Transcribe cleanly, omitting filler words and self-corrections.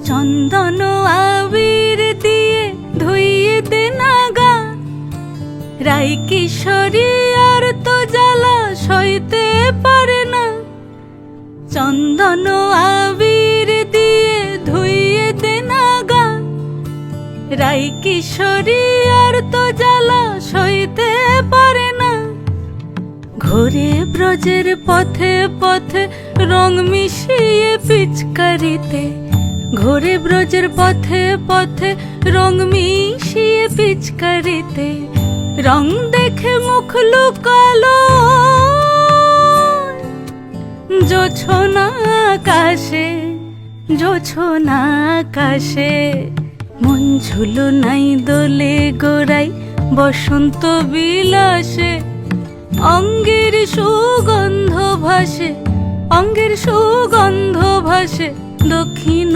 চন্দন আবির দিয়ে ধুইয়ে দে না গা, রাই কিশোরী আর তো জ্বালা সইতে পারে না। চন্দন আবির দিয়ে ধুইয়ে দে না গা, রাই কিশোরী আর তো জ্বালা সইতে পারে না। ঘোরে ব্রজের পথে পথে রং মিশিয়ে পিচকারিতে, ঘোরে ব্রজের পথে পথে রং মিশিয়ে পিচকারিতে, রং দেখে মুখ লুকালো জোছনা আকাশে, জোছনা আকাশে। মন ঝুলো নাই দোলে গোড়াই বসন্ত বিলাসে, অঙ্গের সুগন্ধ ভাসে, অঙ্গের সুগন্ধ ভাসে দক্ষিণ